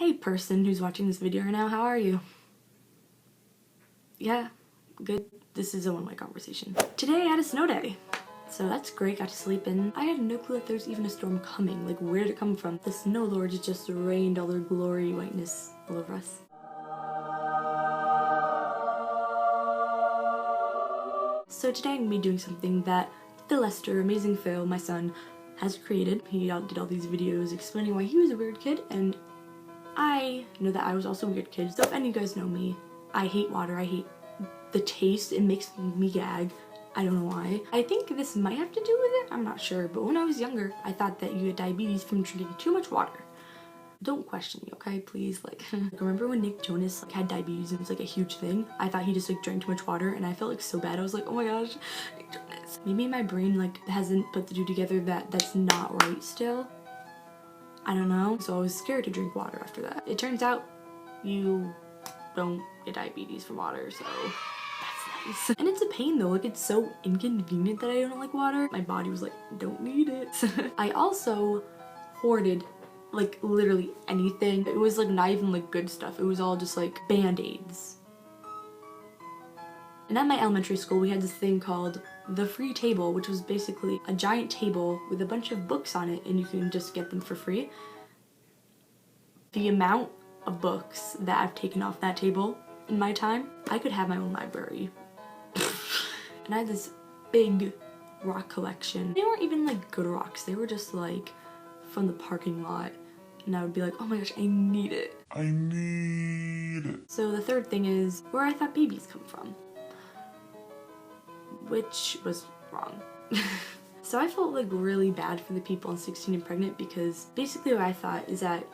Hey person who's watching this video right now, how are you? Yeah, good. This is a one-way conversation. Today I had a snow day. So that's great, got to sleep in. I had no clue that there's even a storm coming. Like, where did it come from? The snow lords just rained all their glory whiteness all over us. So today I'm gonna be doing something that Phil Lester, Amazing Phil, my son, has created. He did all these videos explaining why he was a weird kid, and I know that I was also a weird kid. So if any of you guys know me, I hate water, I hate the taste, it makes me gag. I don't know why. I think this might have to do with it, I'm not sure, but when I was younger, I thought that you get diabetes from drinking too much water. Don't question me, okay, please, like, remember when Nick Jonas had diabetes and it was like a huge thing? I thought he just drank too much water and I felt so bad. I was like, oh my gosh, Nick Jonas. Maybe my brain hasn't put the two together that that's not right still. I don't know, so I was scared to drink water after that. It turns out you don't get diabetes from water, so that's nice. And it's a pain though, it's so inconvenient that I don't like water. My body was like, don't need it. I also hoarded literally anything. It was not even good stuff. It was all just band-aids. And at my elementary school we had this thing called the free table, which was basically a giant table with a bunch of books on it and you can just get them for free. The amount of books that I've taken off that table in my time, I could have my own library. And I had this big rock collection. They weren't even good rocks, they were just from the parking lot. And I would be like, oh my gosh, I need it. I need it. So the third thing is where I thought babies come from. Which was wrong. So I felt really bad for the people on 16 and pregnant because basically what I thought is that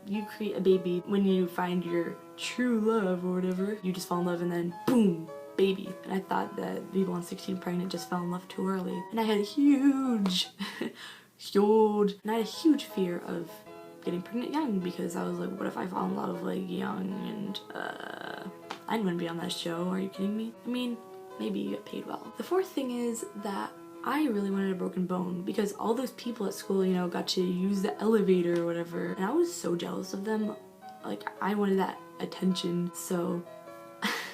you create a baby when you find your true love or whatever. You just fall in love and then boom, baby. And I thought that people on 16 and pregnant just fell in love too early. And I had a huge fear of getting pregnant young because I was like, what if I fall in love young and I didn't want to be on that show, are you kidding me? I mean, maybe you get paid well. The fourth thing is that I really wanted a broken bone because all those people at school, got to use the elevator or whatever, and I was so jealous of them. I wanted that attention, so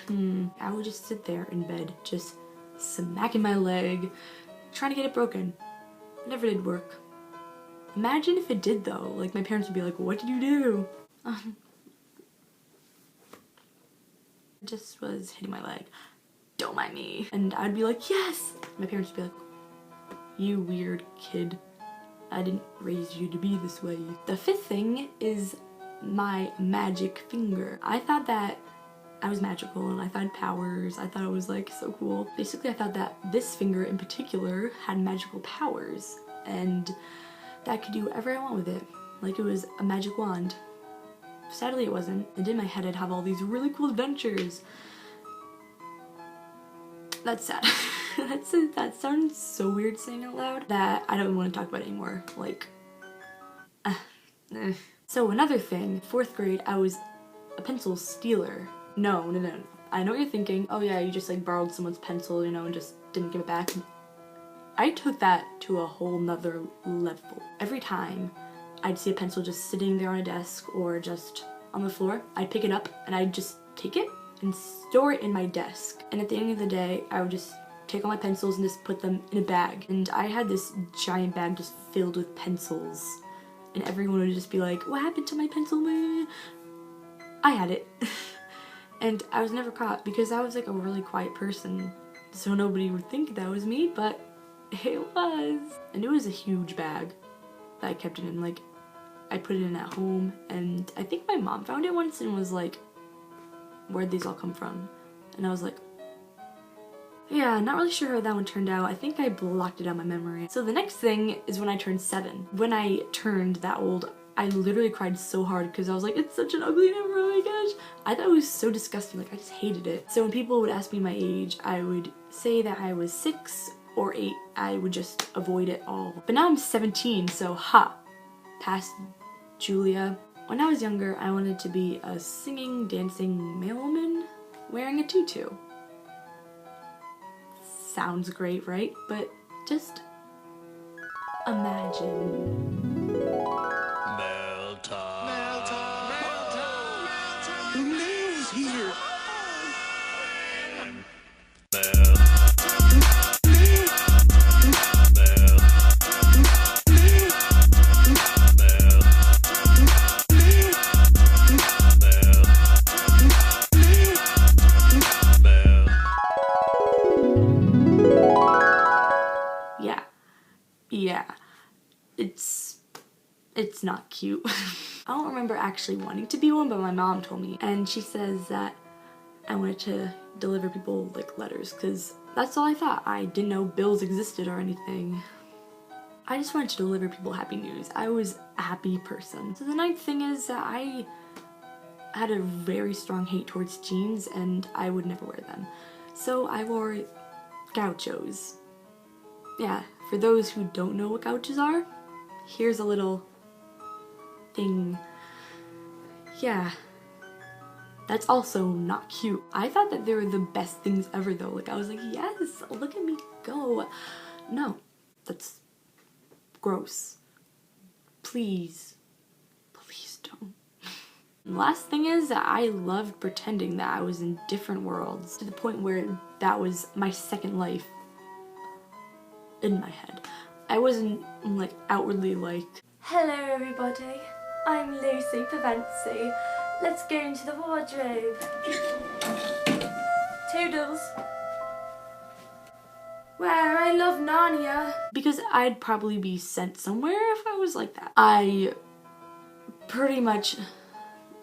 I would just sit there in bed, just smacking my leg, trying to get it broken. It never did work. Imagine if it did though, my parents would be like, what did you do? I just was hitting my leg. Don't mind me. And I'd be like, yes! My parents would be like, you weird kid. I didn't raise you to be this way. The fifth thing is my magic finger. I thought that I was magical and I thought I had powers. I thought it was so cool. Basically I thought that this finger in particular had magical powers and that I could do whatever I want with it. It was a magic wand. Sadly it wasn't, and in my head I'd have all these really cool adventures. That's sad. That sounds so weird saying out loud that I don't want to talk about it anymore. So another thing, 4th grade, I was a pencil stealer. No. I know what you're thinking. Oh yeah, you just borrowed someone's pencil, and just didn't give it back. I took that to a whole nother level. Every time I'd see a pencil just sitting there on a desk or just on the floor, I'd pick it up and I'd just take it and store it in my desk. And at the end of the day, I would just take all my pencils and just put them in a bag. And I had this giant bag just filled with pencils. And everyone would just be like, what happened to my pencil, man? I had it. And I was never caught because I was a really quiet person. So nobody would think that was me, but it was. And it was a huge bag that I kept it in. I put it in at home and I think my mom found it once and was like, where'd these all come from? And I was like, yeah, not really sure how that one turned out. I think I blocked it out of my memory. So the next thing is when I turned 7. When I turned that old, I literally cried so hard because I was like, it's such an ugly number, oh my gosh. I thought it was so disgusting, I just hated it. So when people would ask me my age, I would say that I was 6 or 8. I would just avoid it all. But now I'm 17, so past Julia. When I was younger, I wanted to be a singing, dancing mailwoman wearing a tutu. Sounds great, right? But just imagine. Mail time. It's not cute. I don't remember actually wanting to be one, but my mom told me. And she says that I wanted to deliver people like letters, because that's all I thought. I didn't know bills existed or anything. I just wanted to deliver people happy news. I was a happy person. So the ninth thing is that I had a very strong hate towards jeans and I would never wear them. So I wore gauchos. Yeah, for those who don't know what gauchos are, here's a little thing. Yeah, that's also not cute. I thought that they were the best things ever though. Like I was like, yes, look at me go. No, that's gross. Please, please don't. And the last thing is that I loved pretending that I was in different worlds to the point where that was my second life in my head. I wasn't like outwardly like, hello everybody, I'm Lucy Pavency. Let's go into the wardrobe. Toodles. Where I love Narnia. Because I'd probably be sent somewhere if I was like that. I pretty much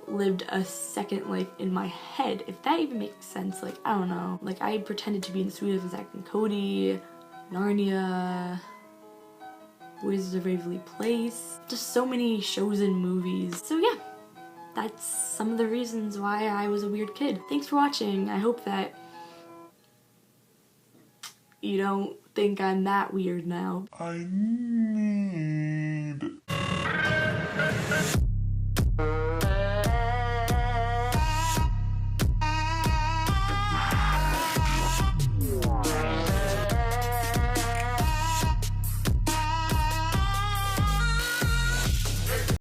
lived a second life in my head, if that even makes sense. Like, I don't know. Like, I pretended to be in Sweet of Zack and Cody, Narnia, Wizards of Waverly Place. Just so many shows and movies. So yeah, that's some of the reasons why I was a weird kid. Thanks for watching. I hope that you don't think I'm that weird now. I need